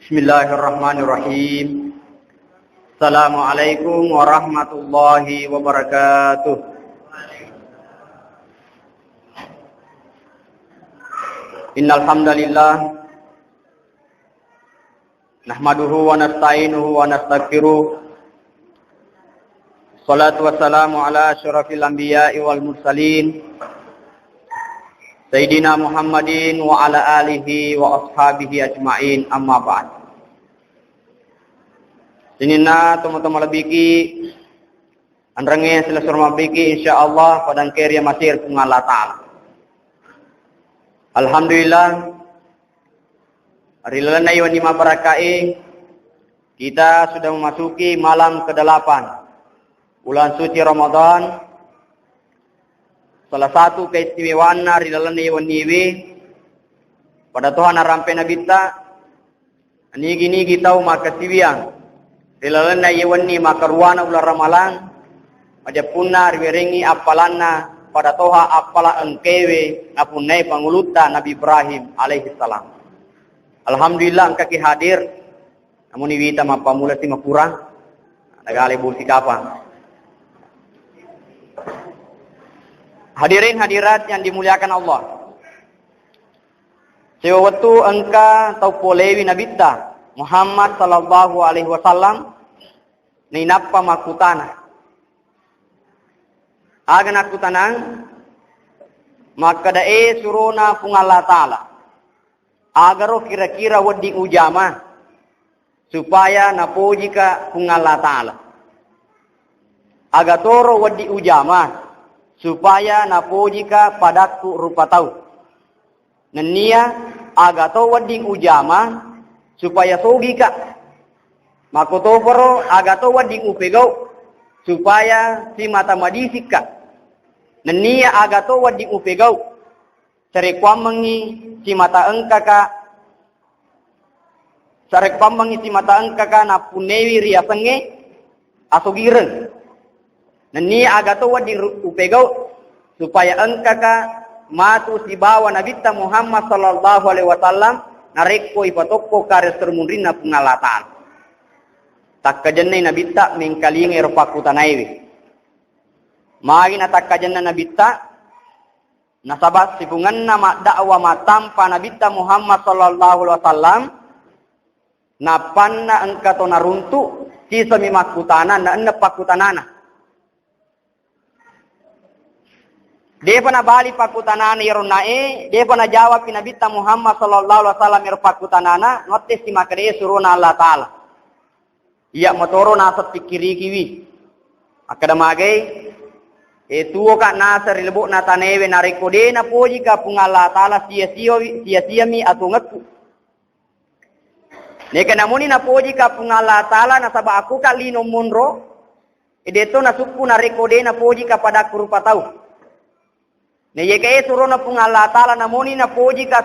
Bismillahirrahmanirrahim. Assalamualaikum warahmatullahi wabarakatuh. Innal hamdalillah nahmaduhu wa nasta'inuhu wa nastaghfiruh. Shalatu wassalamu ala asyrafil anbiya'i wal mursalin Sayyidina Muhammadin wa ala alihi wa ashabihi ajma'in, amma ba'd. Sinina teman-teman lebiki andrange sila surma biki insyaallah padang kerja masir kung Allah Ta'ala. Alhamdulillah hari lalana iwan lima barakai kita sudah memasuki malam ke-8 bulan suci Ramadan. Salah satu keistimewaan hari lalana iwan niwi pada Tuhan arampe nabita anigi kita makasiwiang Rilalana yewani makaruana ular ramalan aja punna riwerengi apalanna pada toha apala engkewe napunai panguluta Nabi Ibrahim alaihi salam. Alhamdulillah engkaki hadir namun iwita mapamula si mapurang nagale busi kapan. Hadirin hadirat yang dimuliakan Allah. Sewaktu engka tau polewi nabita Muhammad sallallahu alaihi wasallam ni nappa makutana. Aga nakutanang maka dae suruna pung Allah Ta'ala. Agaro kira-kira wadi ujama supaya napoji ka pung Allah Ta'ala. Aga toro wadi ujama supaya napoji ka padaku rupa tau. Nenia aga to wadi ujama supaya sogi ka makotoporo agato wading upegau supaya si mata madisik ka nenia agato wading upegau sarekwamengi si mata engka ka sarekwamengi si mata engka ka na punewi riasenge asogireng nenia agato wading upegau supaya engka ka matu si bawa nabita Muhammad sallallahu alaihi wasallam nareko ipatoko kares termunrina pengalatan. Tak kajenai nabita mengkaling eropakutanaiwi. Magi na tak kajenai nabita nasabat sipungan nama dakwa matampa nabita Muhammad sallallahu alaihi wasallam napanna engkato naruntu sisa mimakutana na ennepakutanana. Depa na bali pakutanana ironae, depa na jawab pinabita Muhammad sallallahu alaihi wasallam irpakutanana, notes si makare suruna Allah Ta'ala. Iya motoro nasa pikiri kiwi. Akada magay, tuwo ka nasa rilbo na tanewe na rekode na poji ka pung Allah Ta'ala siya mi atungatu. Neka namuni na poji ka pung Allah Ta'ala na saba aku ka lino munro, deto na suku na rekode na poji ka pada kurupa tau. Neyeke surona pung Allah Ta'ala namoni na poji ka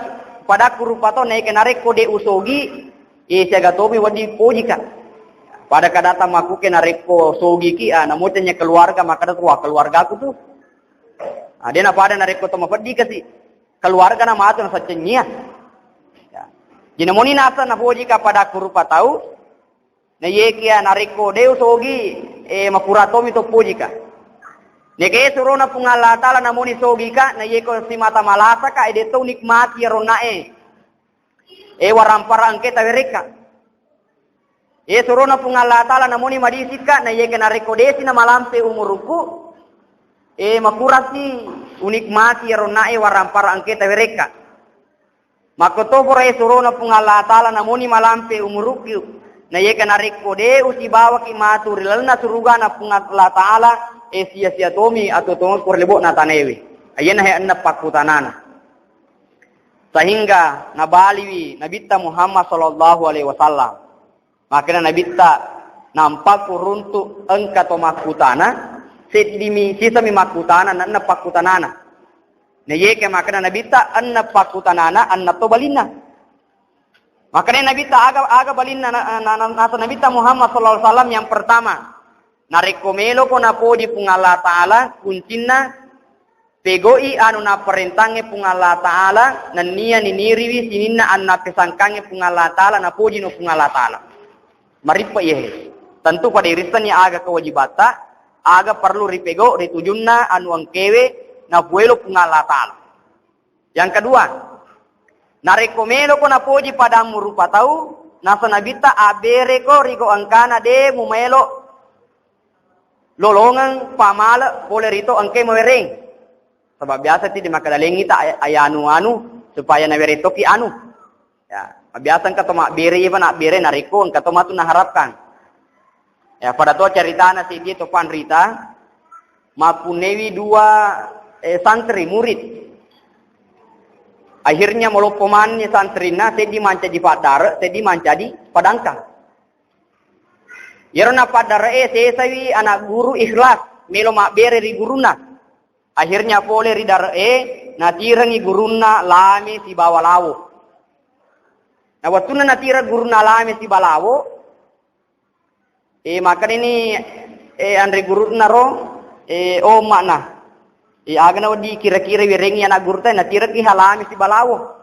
pada kurupato neyeke narek kode usogi siaga tobi wadi poji ka pada kadata makuke narek ko sogi ki namotenya keluarga maka tua keluarga aku tuh dia na pada narek ko toma padi kasi keluarga na matu na sacenya ya jinamoni nasa na poji ka pada kurupatau neyeke narek ko de usogi mapurato mi to poji ka neke surona pung Allah Ta'ala namoni sogi ka na yeko si mata malasa ka edeto nikmati ronae warampara angke tawereka surona pung Allah Ta'ala namoni madisik ka na yeke na rekodesi na malampe umuruku makurasi unikmati ronae warampara angke tawereka makotobor surona pung Allah Ta'ala namoni malampe umuruku na yeke na rekode usibawa ki matu rilalna suruga na pung Allah Ta'ala sia-sia tomi atau tomi kurlebo na tanewi. Ayan na hayan na pakutanana. Sehingga nabaliwi nabita Muhammad sallallahu alaihi wasallam. Makanya nabita nampak kuruntu engka to makutana sedimi sisa mi makutana na pakutanana. Na yeke makanya nabita anna pakutanana anna to balina. Makanya nabita aga balina nasa nabita Muhammad sallallahu alaihi wasallam yang pertama narekomelo ko na po di pung Allah Ta'ala kuncinna pegoi anu na perintange pung Allah Ta'ala na nia niniriwi sininna anu na pesangkange pung Allah Ta'ala na puji no pung Allah Ta'ala. Maripa ihe. Tentu pada irisan ya aga kewajibata, aga perlu ripego ritujunna anu angkewe na buelo pung Allah Ta'ala. Yang kedua, narekomelo ko na puji pada murupa tau, nasa nabita abere ko rigo angkana de mumelo lolongan pamala boleh rito angke mawereng. Sebab biasa ti di makadalengi ta ayanu supaya nawerito ki anu. Ya, biasa ka to makbere iba nak bere nariko ka to matu naharapkan. Ya, pada to ceritana si dia to panrita mapunewi dua santri murid. Akhirnya melopomannya santrina sedi manca di padar, sedi manca di padangka. Yarona padar sesawi anak guru ikhlas melo makbere ri guruna. Akhirnya pole ridar natirangi guruna lame si bawalawo. Nah waktu natira guruna lame si balawo, maka ini andre guruna ro oh makna. Agana di kira-kira wirengi anak guru teh natira ki halame si balawo.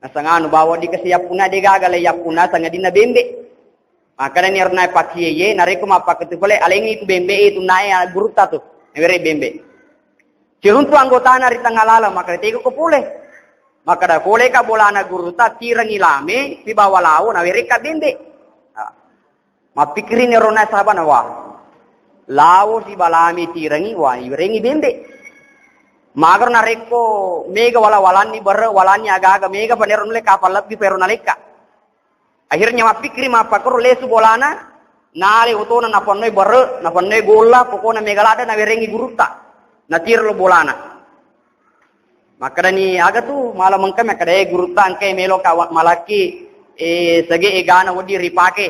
Nah sanganu bawa di kesiapuna de gagale yapuna sangadina bembe. Maka ini arna pakiye nareko mapakatu pole alengi ku bembe itu nae guru ta tu. Ngere bembe. Ciruntu anggota nari tangalala maka teko ko pule. Maka da pule ka bolana guru ta tirangi lame si bawalawo na wereka bembe. Mapikirin rona sabana wa. Lawo si balami tirangi wa irengi bembe. Magar nareko mega walani bar walani aga mega paneron le kapal lebih perona leka. Akhirnya mapikiri mapakro lesu bolana nale utona na ponnoi bar na ponnoi golla pokona megalada na werengi guru ta. Natir lo bolana. Maka dani aga tu malam mengkam kada guru ta angkai melo ka malaki sage egana wodi ripake.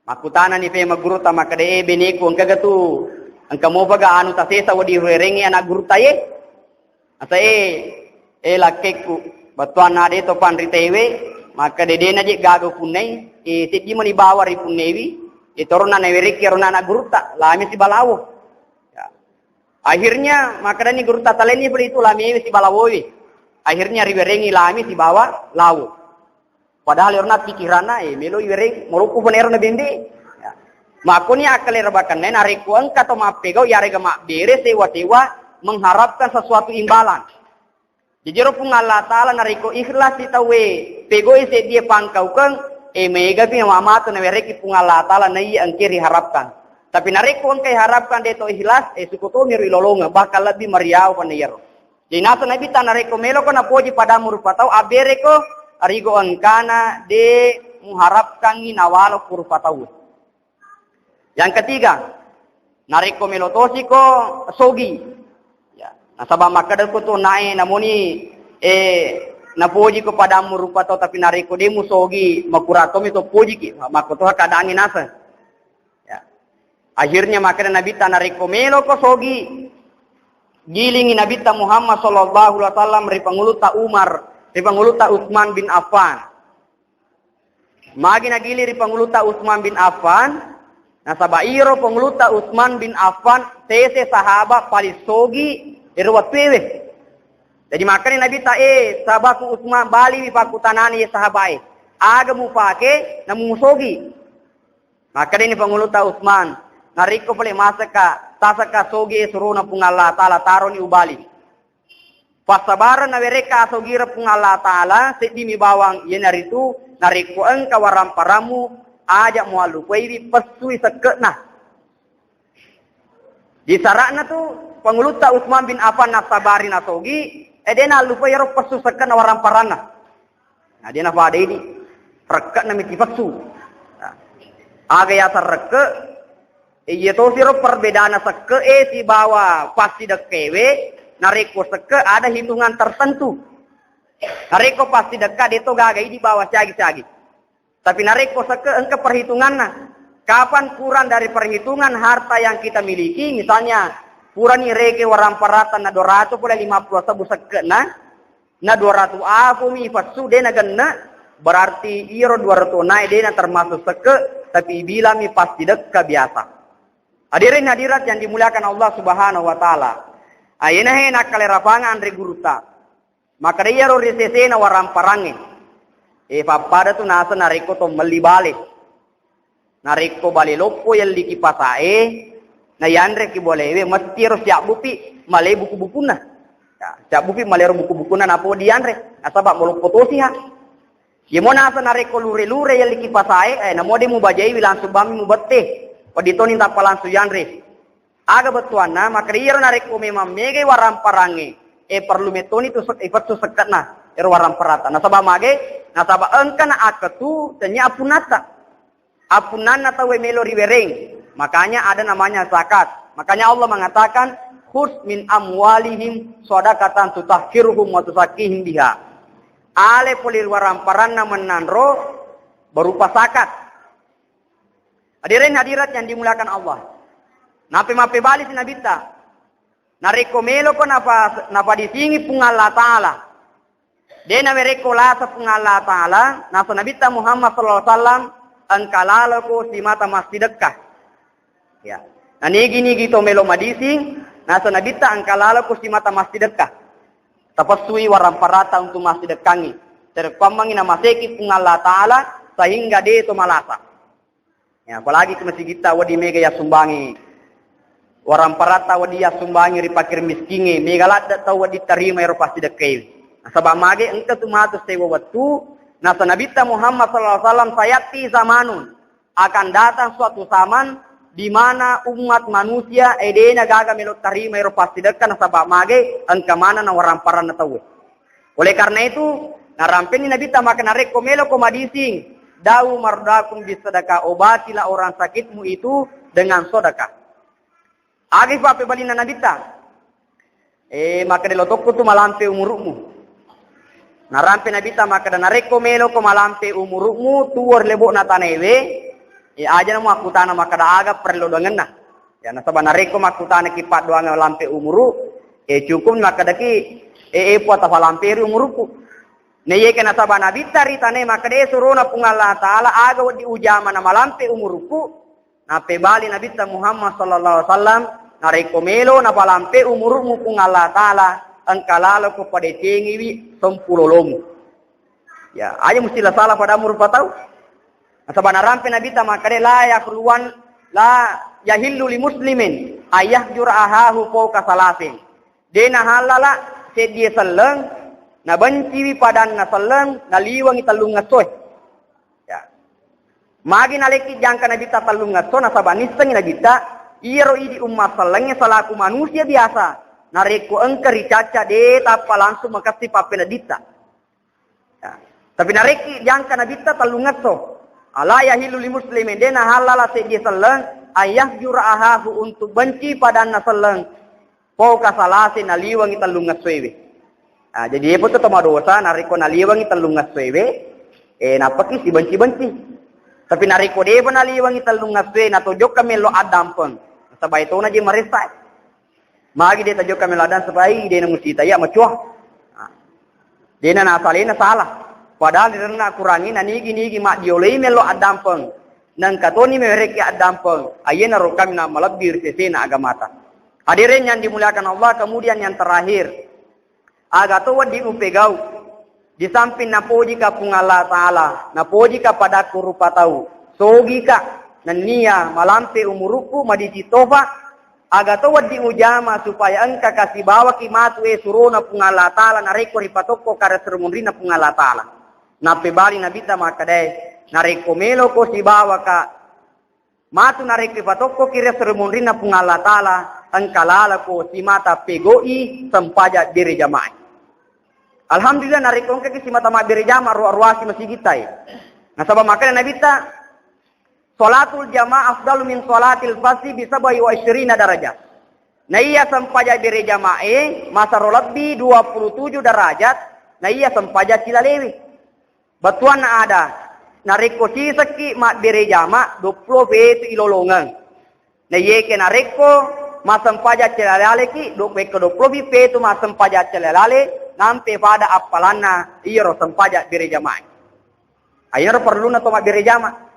Makutana ni pe maguru ta maka de beneku angka tu angka mo baga anu ta sesa wodi rengi anak guru ta ye. Asa lakeku batuan ade to pan ritewe maka de na je gago punai siji mani bawa ri punewi torona na wereki rona anak guru ta lami si balawo. Akhirnya maka dani guru tataleni beli itu lami si balawowi. Akhirnya riwerengi lami si bawa lawo. Padahal orna pikirana melo iwereng moluku penerna bende. Ya. Makuni akale rebakan nen ariku angka to mapego yarega mak bere sewa-sewa mengharapkan sesuatu imbalan. Jejero pun Allah Taala nariko ikhlas itawe pego ise dia pangkau kang mega pi mama to nawereki pun Allah Taala nai angkiri harapkan. Tapi nareko angkai harapkan deto ikhlas sukuto miri lolonga bakal lebih meriau panayaro. Jadi nasa nabi ta nareko melo ko na poji pada murupatau abere ko arigo angkana de mengharapkan nawalo kurupatau. Yang ketiga, nareko melo tosi ko sogi. Ya, nasaba makadal ko to nae namoni napoji ko pada murupatau tapi nareko de musogi makurato mito poji ki makoto kadangin nasa. Akhirnya maka Nabi tanariko melo ko sogi gilingi Nabi ta Muhammad sallallahu alaihi wasallam ripanguluta Umar ripanguluta Utsman bin Affan magi nagili ripanguluta Utsman bin Affan nasabairo panguluta Utsman bin Affan tese sahaba palisogi irwa pewe. Jadi maka Nabi ta sahabaku Utsman bali pakutanani sahabai aga mupake namusogi maka ini panguluta Utsman nariko pale masaka tasaka sogi suruna pung Allah Taala taroni ubali. Pasabaran na wereka sogira pung Allah Taala sedimi bawang ye naritu nariko engka waram paramu aja mualu kuiwi pesui sekena. Di sarakna tu panguluta Utsman bin Affan nasabari nasogi edena lupa yaro pesu sekena waram parana. Nah dia napa ada ini rekat na miti pesu. Aga ya sarreke iya to siro perbedaan seke si bawa pasti dekewe nareko seke ada hitungan tertentu. Nareko pasti dekat itu gagai di bawah sagi-sagi. Tapi nareko seke engke perhitunganna. Kapan kurang dari perhitungan harta yang kita miliki, misalnya kurang ni reke waram parata na 200 pula 50 sabu seke na 200 aku mi fatsu dena ganna berarti iro 200 naik dena termasuk seke tapi bila mi pasti dekat biasa. Hadirin hadirat yang dimuliakan Allah Subhanahu wa taala. Ayana he nakalerapangan re guruta. Maka dia ro risese na waram parange. Papada tu nasa nariko to malibale. Nariko bale lopo yang liki pasae. Na yanre ki bolewe mesti ro siap bupi male buku-buku na. Ya, siap bupi male ro buku-buku na napo di yanre. Asaba molok potosi ha. Ye mo nasa nariko lure-lure yang liki pasae namo de mu bajai wilang subami mu bette. Padito ni tapalan su yanre. Aga betuan na maka dia nariko memang mege waram parange. Perlu metoni tu ifat tu sekat na waram perata. Nasaba mage, nasaba engkana akatu tanya apunata. Apunan atau melo ribereng. Makanya ada namanya zakat. Makanya Allah mengatakan khus min amwalihim shadaqatan tutahhiruhum wa tuzakkihim biha. Ale polir waram parana menanro berupa zakat. Hadirin hadirat yang dimuliakan Allah. Nape-mape bali sinabita. Nareko melo ko napa disingi pung Allah Ta'ala. Dena mereko lasa pung Allah Ta'ala. Nasa nabita Muhammad sallallahu alaihi wasallam angkalala ko si mata masjidekah. Ya. Nanigi-nigi to melo madising. Nasa nabita angkalala ko si mata masjidekah. Tapasui waram parata untuk masjidekangi. Terpamangin na maseki pung Allah Ta'ala. Sehingga dia itu malasa. Ya, apalagi ke masjid kita wadi mega ya sumbangi. Orang parata wadia sumbangi ripakir miskinge megalat tau wadi terima ero pasti dekai. Sabab mage engka tumatu sewa waktu nasa nabita Muhammad sallallahu alaihi wasallam sayati zamanun akan datang suatu zaman di mana umat manusia edena gaga melo terima ero pasti dekan sabab mage engka mana na orang parana tau. Oleh karena itu narampeni nabita maka nareko melo komadising dau mardakum bisadaka obatilah orang sakitmu itu dengan sedekah. Agi pape balina nabita. Maka de lotokku tu malampe umurukmu. Narampe nabita maka da nareko melo ko malampe umurukmu tuor lebo na tanewe. Aja namu aku tanah maka da aga perlu dengan na. Ya nasaba nareko makutana kipat doang lampe umuru. Cukup maka daki puata falampe umuruku. Neye kena nasaba nabita ritane maka de suruna pung Allah Ta'ala aga di ujama na malampe umuruku. Nape bali nabita Muhammad sallallahu alaihi wasallam nareko melo na palampe umurmu kung Allah Ta'ala angkalala ko pada cengiwi 10 lomu. Ya, aja mesti lah salah pada umur patau. Asaba narampe nabita makade la yakruwan la yahillu li muslimin ayah jurahahu fawqa salasin. Dena halala sedie seleng na benciwi padan na seleng na liwang italung ngasoy. Ya. Magi naleki jangka nabita talung ngasoy nasaba niseng nabita iro idi umat selengnya selaku manusia biasa. Nareko engkeri caca de tapa langsung makasih papena dita. Ya. Tapi nareki jangka nabita talungat so. Ala yahilu li muslimin dena halala sedia seleng ayah jurahahu untuk benci pada na seleng. Pauka salasi naliwangi talungat sewe. Nah, jadi itu tuh dosa nareko naliwangi talungat sewe. Napaki si benci-benci. Tapi nareko de naliwangi talungat sewe natojok kami lo adampeng. Sabay itu na di marisay. Magi dia tajuk kami ladan sabay dia na musita ya macuah. Dia na nasalin na salah. Padahal dia na kurangi na nigi mak diolei melo adampeng. Nang katoni mereka adampeng. Ayen na kami na malabir sesena agamata. Hadirin yang dimuliakan Allah, kemudian yang terakhir. Agato wadi upegau. Di samping napoji ka pung Allah Ta'ala. Napoji ka pada kurupa tau. Sogi ka. Nania malampe umuruku madisi tofa aga tawad di ujama supaya engka kasih bawa kimatu surona pung Allah Ta'ala nareko ripatoko kare sermunrina pung Allah Ta'ala nape bali nabita makadai nareko melo ko si bawa ka matu nareko ripatoko kire sermunrina pung Allah Ta'ala engkalala ko si mata pegoi sempaja diri jamaah. Alhamdulillah nareko engka si mata ma diri jamaah ruasi masih kita nasaba makanya nabita Salatul jamaah afdalu min salatil fasi bisa bayi wa 20 darajat. Nah iya sempaja diri jamaah masa lebih 27 derajat. Nah iya sempaja cilalewi. Batuan ada. Nareko sisaki mak diri jamaah 20 itu ilolongan. Nah iya ke nareko masa sempaja cilalale ki 20 itu masa sempaja cilalale nampe pada apalana iya ro sempaja diri jamaah. Ayo perlu na to mak diri jamaah.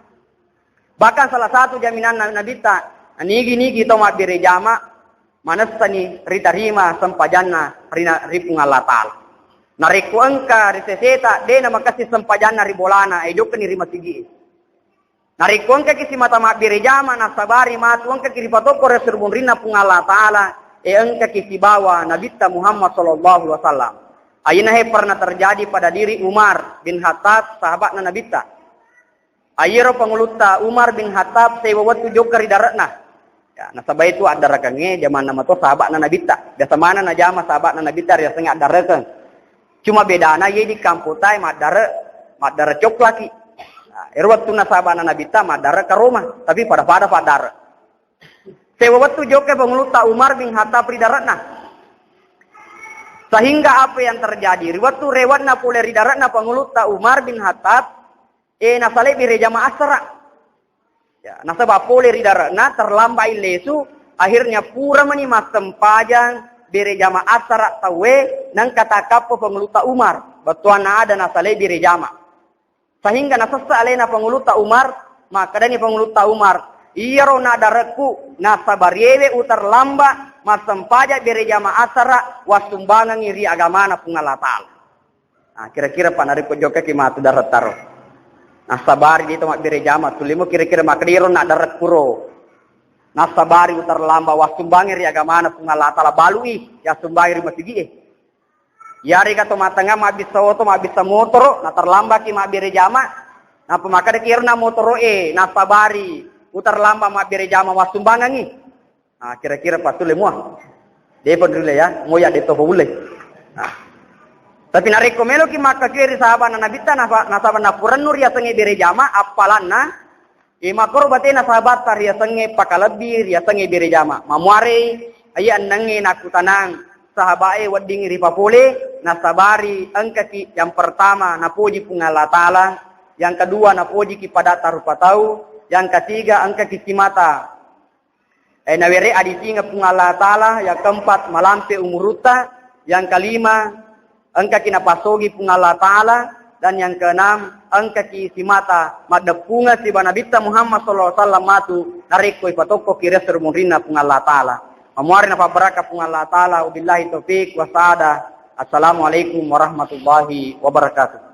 Bahkan salah satu jaminan nabita nigi tomat bere jama manastani ritarima sampajanna ripung Allah Ta'ala. Nariku engka riseseta dena makasi sampajanna ribolana edok ni rimasigi. Nariku engka kisi mata birejama nasabari matu engka kiri patoko resurbun rina pung Allah Ta'ala engka kisi bawa Nabitta Muhammad sallallahu alaihi wasallam. Ayana pernah terjadi pada diri Umar bin Khattab sahabat Nabitta. Ayero panguluta Umar bin Khattab sewawatu jokari daratna. Ya, nasabah itu ada rakangnya zaman nama tu sahabat Nabitta. Biasa mana na jama sahabat Nabitta dia sengat ada rakang. Cuma bedana ye di kamputai madara cok lagi. Nah, waktu na sahabat Nabitta madara ke rumah, tapi pada padar. Sewawatu jokari panguluta Umar bin Khattab di daratna. Sehingga apa yang terjadi? Waktu rewatna pule di daratna panguluta Umar bin Khattab nasale birejama asra. Ya, nasabah pole ridarana terlambai lesu akhirnya pura mani mas tempajang birejama asara tawe nang kata kapo penguluta Umar batuana ada nasale birejama sehingga nasasa alena penguluta Umar maka dani penguluta Umar iya rona daraku nasabariewe utar lamba mas tempajang birejama asara wasumbangan iri agamana pungalatal. Nah kira-kira panari pojoke kimatu darat taro. Nasabari dito makbirejama tulimo kira-kira makdiro nak darat puro. Nasabari utar lamba wasumbangir ya gamana pungalatala balui ya sumbangir masigi. Yari kato matanga mabisa oto mabisa motoro na terlamba ki makbirejama. Na pemakade kirna motoro nasabari utar lamba makbirejama wasumbangangi. Nah kira-kira patule muah. Depo dulu ya, moya deto boleh. Nah. Tapi nariko melo ki maka kiri sahabat Nabitta nasaban napuran nur ya senge berejama apalanna makor batena sahabat tar ya senge pakalabir ya senge berejama mamuare aya nange nakutanang sahabae wading ripapole nasabari angkati yang pertama napuji pungala taala yang kedua napuji ki pada tarupatau yang ketiga angkati simata nawere adisinga pungala taala yang keempat malampe umuruta yang kelima angka kinapasogi pungala Ta'ala dan yang keenam angka ki simata madapunga si Nabitta Muhammad sallallahu alaihi wasallam matu nariko ipatoko kira serumurina pungala Ta'ala. Mamuari na pabaraka pungala Ta'ala wabillahi taufik wa saada. Assalamualaikum warahmatullahi wabarakatuh.